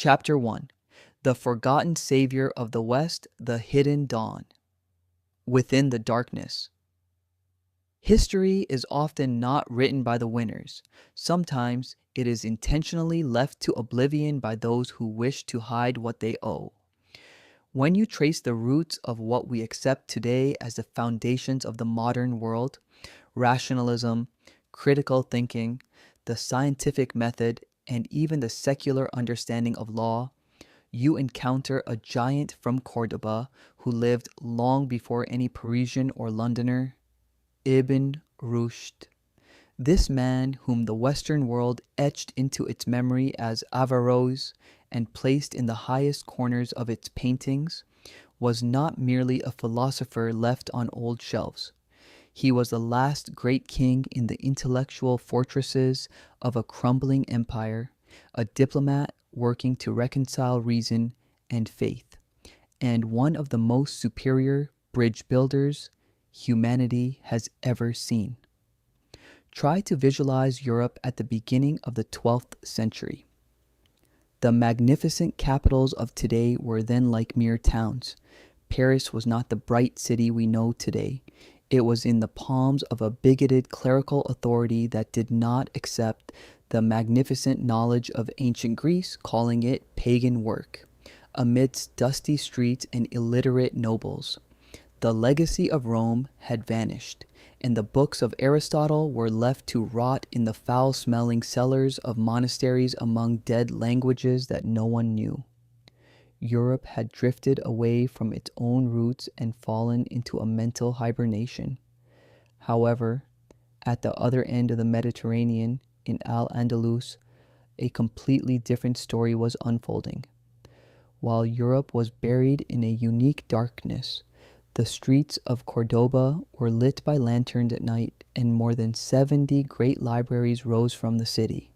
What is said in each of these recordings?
Chapter 1: The Forgotten Savior of the West, the Hidden Dawn. Within the Darkness. History is often not written by the winners. Sometimes it is intentionally left to oblivion by those who wish to hide what they owe. When you trace the roots of what we accept today as the foundations of the modern world, rationalism, critical thinking, the scientific method, and even the secular understanding of law, you encounter a giant from Cordoba who lived long before any Parisian or Londoner, Ibn Rushd. This man, whom the Western world etched into its memory as Averroes and placed in the highest corners of its paintings, was not merely a philosopher left on old shelves. He was the last great king in the intellectual fortresses of a crumbling empire, a diplomat working to reconcile reason and faith, and one of the most superior bridge builders humanity has ever seen. Try to visualize Europe at the beginning of the 12th century. The magnificent capitals of today were then like mere towns. Paris was not the bright city we know today. It was in the palms of a bigoted clerical authority that did not accept the magnificent knowledge of ancient Greece, calling it pagan work, amidst dusty streets and illiterate nobles. The legacy of Rome had vanished, and the books of Aristotle were left to rot in the foul-smelling cellars of monasteries among dead languages that no one knew. Europe had drifted away from its own roots and fallen into a mental hibernation. However, at the other end of the Mediterranean, in Al-Andalus, a completely different story was unfolding. While Europe was buried in a unique darkness, the streets of Cordoba were lit by lanterns at night, and more than 70 great libraries rose from the city.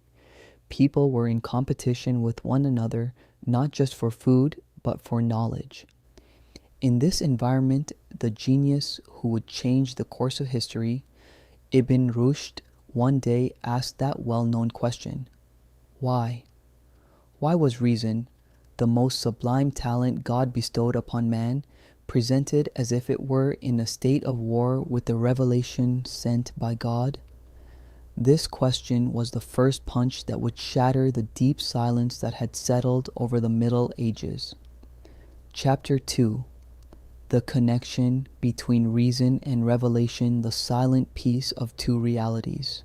People were in competition with one another, not just for food, but for knowledge. In this environment, the genius who would change the course of history, Ibn Rushd, one day asked that well-known question: why? Why was reason, the most sublime talent God bestowed upon man, presented as if it were in a state of war with the revelation sent by God? This question was the first punch that would shatter the deep silence that had settled over the Middle Ages. Chapter 2: The Connection Between Reason and Revelation, the Silent Peace of Two Realities.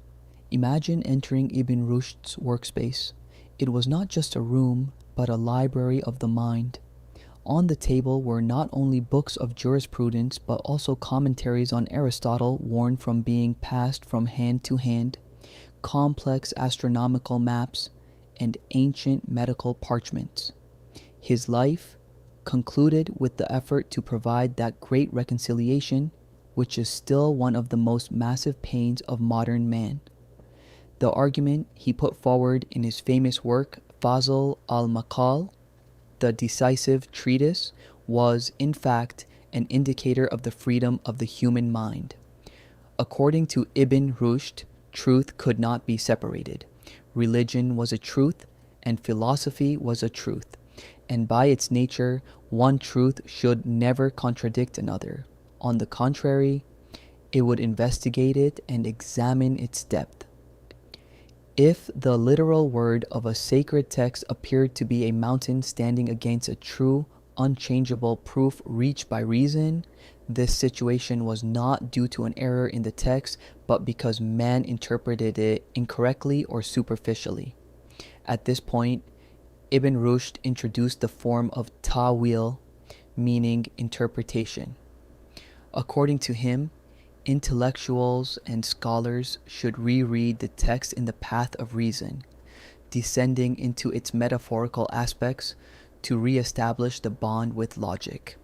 Imagine entering Ibn Rushd's workspace. It was not just a room, but a library of the mind. On the table were not only books of jurisprudence, but also commentaries on Aristotle worn from being passed from hand to hand, complex astronomical maps, and ancient medical parchments. His life concluded with the effort to provide that great reconciliation, which is still one of the most massive pains of modern man. The argument he put forward in his famous work, Fazl al-Maqal, the decisive treatise, was, in fact, an indicator of the freedom of the human mind. According to Ibn Rushd, truth could not be separated. Religion was a truth, and philosophy was a truth, and by its nature, one truth should never contradict another. On the contrary, it would investigate it and examine its depth. If the literal word of a sacred text appeared to be a mountain standing against a true, unchangeable proof reached by reason, this situation was not due to an error in the text, but because man interpreted it incorrectly or superficially. At this point, Ibn Rushd introduced the form of ta'wil, meaning interpretation. According to him, intellectuals and scholars should reread the text in the path of reason, descending into its metaphorical aspects to re-establish the bond with logic.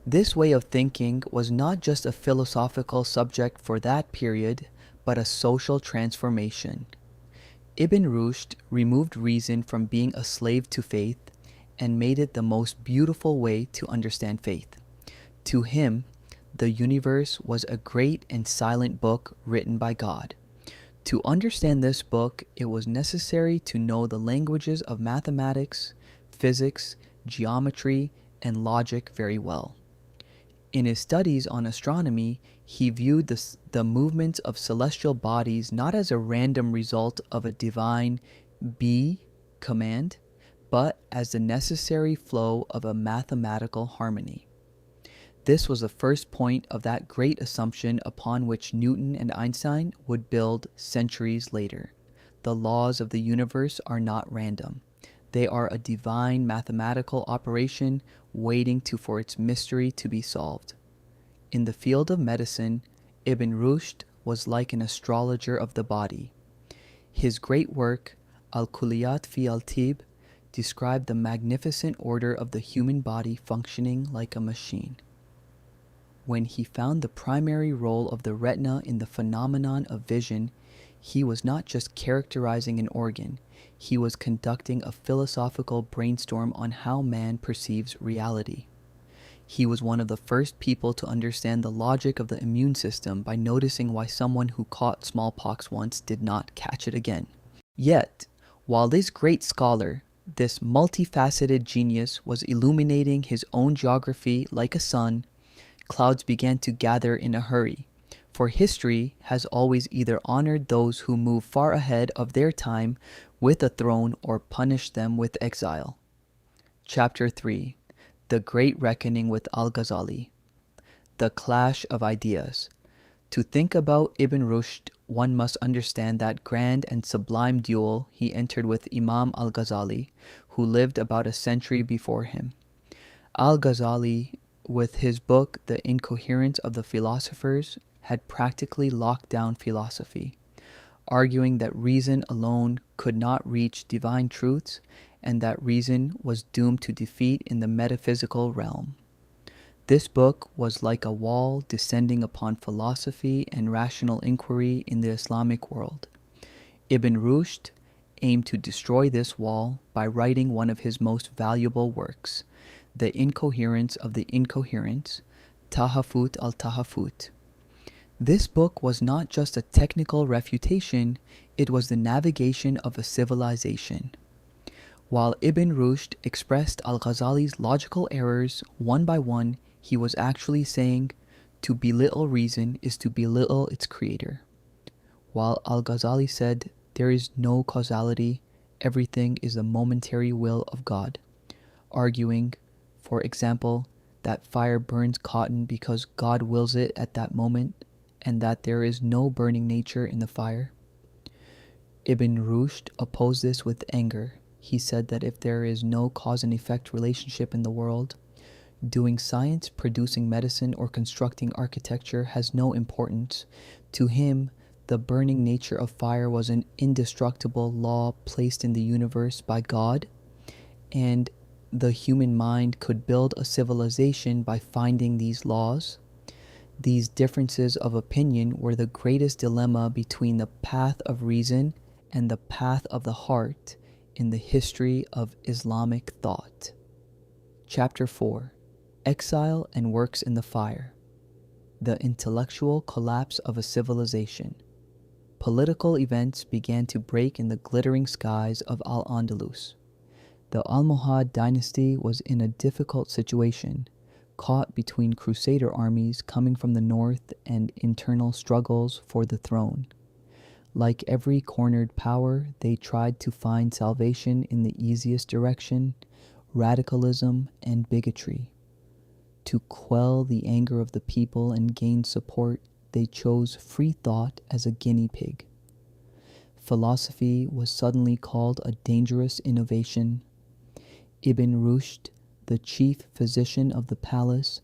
This way of thinking was not just a philosophical subject for that period, but a social transformation. Ibn Rushd removed reason from being a slave to faith and made it the most beautiful way to understand faith. To him, the universe was a great and silent book written by God. To understand this book, it was necessary to know the languages of mathematics, physics, geometry, and logic very well. In his studies on astronomy, he viewed the movements of celestial bodies not as a random result of a divine be command, but as the necessary flow of a mathematical harmony. This was the first point of that great assumption upon which Newton and Einstein would build centuries later. The laws of the universe are not random. They are a divine mathematical operation waiting for its mystery to be solved. In the field of medicine, Ibn Rushd was like an astrologer of the body. His great work, Al-Kulliyat fi al-Tib, described the magnificent order of the human body functioning like a machine. When he found the primary role of the retina in the phenomenon of vision, he was not just characterizing an organ, he was conducting a philosophical brainstorm on how man perceives reality. He was one of the first people to understand the logic of the immune system by noticing why someone who caught smallpox once did not catch it again. Yet, while this great scholar, this multifaceted genius, was illuminating his own geography like a sun, clouds began to gather in a hurry, for history has always either honored those who move far ahead of their time with a throne or punished them with exile. Chapter 3: The Great Reckoning with Al-Ghazali. The Clash of Ideas. To think about Ibn Rushd, one must understand that grand and sublime duel he entered with Imam al-Ghazali, who lived about a century before him. Al-Ghazali, with his book The Incoherence of the Philosophers, had practically locked down philosophy, arguing that reason alone could not reach divine truths and that reason was doomed to defeat in the metaphysical realm. This book was like a wall descending upon philosophy and rational inquiry in the Islamic world. Ibn Rushd aimed to destroy this wall by writing one of his most valuable works, The Incoherence of the Incoherence, Tahafut al-Tahafut. This book was not just a technical refutation, it was the navigation of a civilization. While Ibn Rushd expressed al-Ghazali's logical errors one by one, he was actually saying, to belittle reason is to belittle its creator. While al-Ghazali said, there is no causality, everything is the momentary will of God, arguing, for example, that fire burns cotton because God wills it at that moment, and that there is no burning nature in the fire. Ibn Rushd opposed this with anger. He said that if there is no cause and effect relationship in the world, doing science, producing medicine, or constructing architecture has no importance. To him, the burning nature of fire was an indestructible law placed in the universe by God, and the human mind could build a civilization by finding these laws. These differences of opinion were the greatest dilemma between the path of reason and the path of the heart in the history of Islamic thought. Chapter 4: Exile and Works in the Fire. The Intellectual Collapse of a Civilization. Political events began to break in the glittering skies of Al-Andalus. The Almohad dynasty was in a difficult situation, caught between crusader armies coming from the north and internal struggles for the throne. Like every cornered power, they tried to find salvation in the easiest direction, radicalism and bigotry. To quell the anger of the people and gain support, they chose free thought as a guinea pig. Philosophy was suddenly called a dangerous innovation. Ibn Rushd, the chief physician of the palace,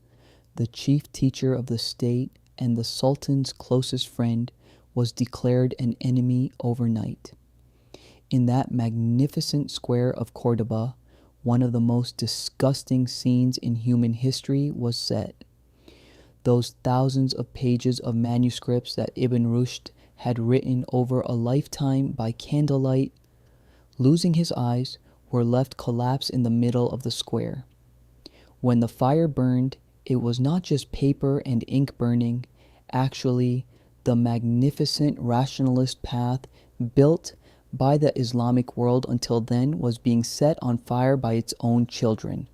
the chief teacher of the state, and the Sultan's closest friend, was declared an enemy overnight. In that magnificent square of Cordoba, one of the most disgusting scenes in human history was set. Those thousands of pages of manuscripts that Ibn Rushd had written over a lifetime by candlelight, losing his eyes, were left collapsed in the middle of the square. When the fire burned, it was not just paper and ink burning. Actually, the magnificent rationalist path built by the Islamic world until then was being set on fire by its own children.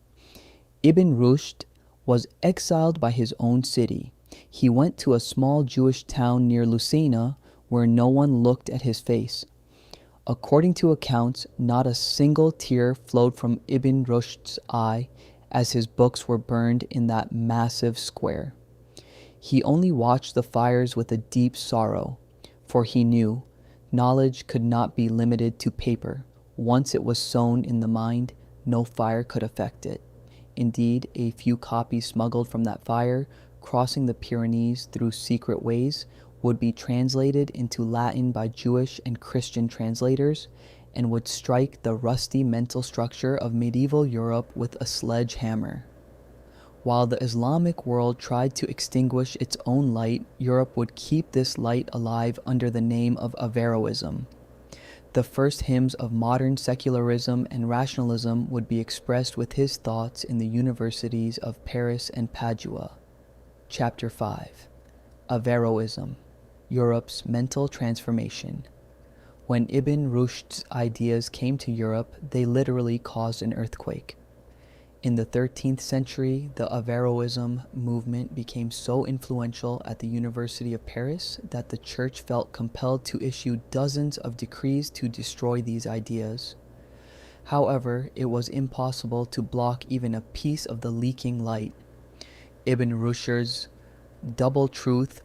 Ibn Rushd was exiled by his own city. He went to a small Jewish town near Lucena where no one looked at his face. According to accounts, not a single tear flowed from Ibn Rushd's eye as his books were burned in that massive square. He only watched the fires with a deep sorrow, for he knew knowledge could not be limited to paper. Once it was sown in the mind, no fire could affect it. Indeed, a few copies smuggled from that fire, crossing the Pyrenees through secret ways, would be translated into Latin by Jewish and Christian translators, and would strike the rusty mental structure of medieval Europe with a sledgehammer. While the Islamic world tried to extinguish its own light, Europe would keep this light alive under the name of Averroism. The first hymns of modern secularism and rationalism would be expressed with his thoughts in the universities of Paris and Padua. Chapter 5. Averroism, Europe's Mental Transformation. When Ibn Rushd's ideas came to Europe, they literally caused an earthquake. In the 13th century, the Averroism movement became so influential at the University of Paris that the church felt compelled to issue dozens of decrees to destroy these ideas. However, it was impossible to block even a piece of the leaking light. Ibn Rushd's double truth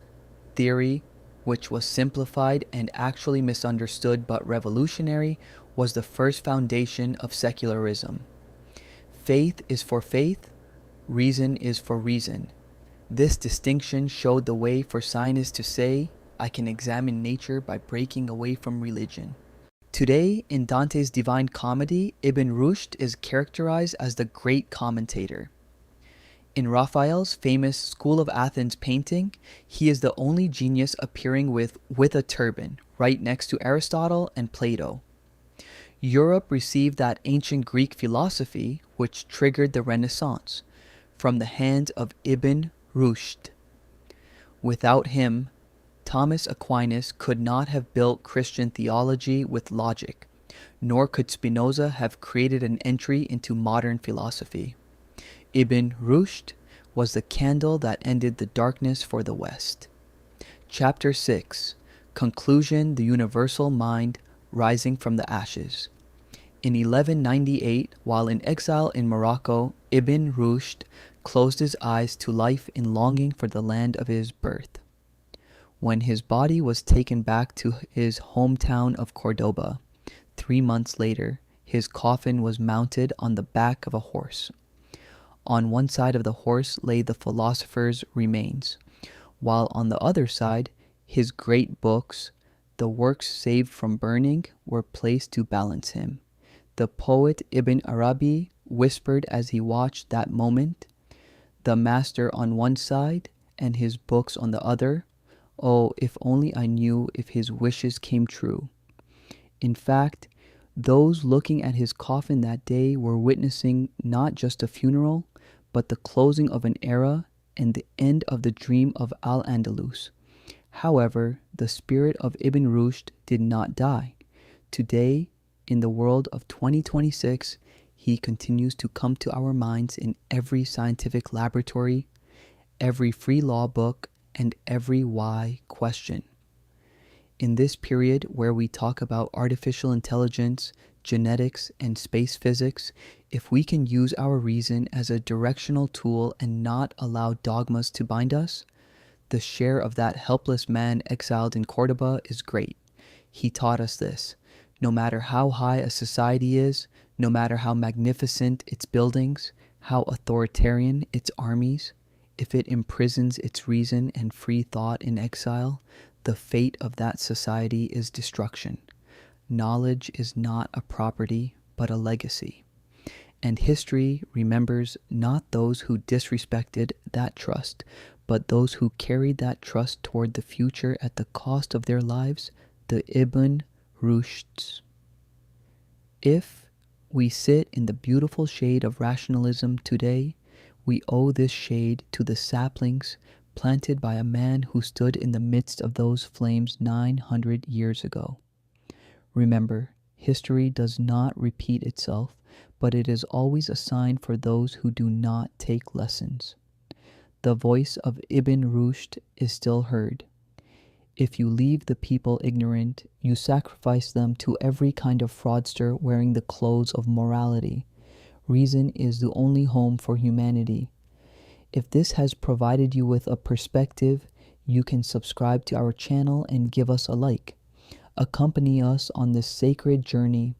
theory, which was simplified and actually misunderstood but revolutionary, was the first foundation of secularism. Faith is for faith, reason is for reason. This distinction showed the way for scientists to say, I can examine nature by breaking away from religion. Today, in Dante's Divine Comedy, Ibn Rushd is characterized as the great commentator. In Raphael's famous School of Athens painting, he is the only genius appearing with a turban, right next to Aristotle and Plato. Europe received that ancient Greek philosophy which triggered the Renaissance from the hand of Ibn Rushd. Without him, Thomas Aquinas could not have built Christian theology with logic, nor could Spinoza have created an entry into modern philosophy. Ibn Rushd was the candle that ended the darkness for the West. Chapter 6. Conclusion: The Universal Mind Rising from the Ashes. In 1198, while in exile in Morocco, Ibn Rushd closed his eyes to life in longing for the land of his birth. When his body was taken back to his hometown of Cordoba, 3 months later, his coffin was mounted on the back of a horse. On one side of the horse lay the philosopher's remains, while on the other side, his great books, the works saved from burning, were placed to balance him. The poet Ibn Arabi whispered as he watched that moment, the master on one side and his books on the other. Oh, if only I knew if his wishes came true. In fact, those looking at his coffin that day were witnessing not just a funeral, but the closing of an era and the end of the dream of Al-Andalus. However, the spirit of Ibn Rushd did not die. Today, in the world of 2026, he continues to come to our minds in every scientific laboratory, every free law book, and every why question. In this period where we talk about artificial intelligence, genetics, and space physics, if we can use our reason as a directional tool and not allow dogmas to bind us, the share of that helpless man exiled in Cordoba is great. He taught us this. No matter how high a society is, no matter how magnificent its buildings, how authoritarian its armies, if it imprisons its reason and free thought in exile, the fate of that society is destruction. Knowledge is not a property, but a legacy. And history remembers not those who disrespected that trust, but those who carried that trust toward the future at the cost of their lives, the Ibn Rushds. If we sit in the beautiful shade of rationalism today, we owe this shade to the saplings planted by a man who stood in the midst of those flames 900 years ago. Remember, history does not repeat itself, but it is always a sign for those who do not take lessons. The voice of Ibn Rushd is still heard. If you leave the people ignorant, you sacrifice them to every kind of fraudster wearing the clothes of morality. Reason is the only home for humanity. If this has provided you with a perspective, you can subscribe to our channel and give us a like. Accompany us on this sacred journey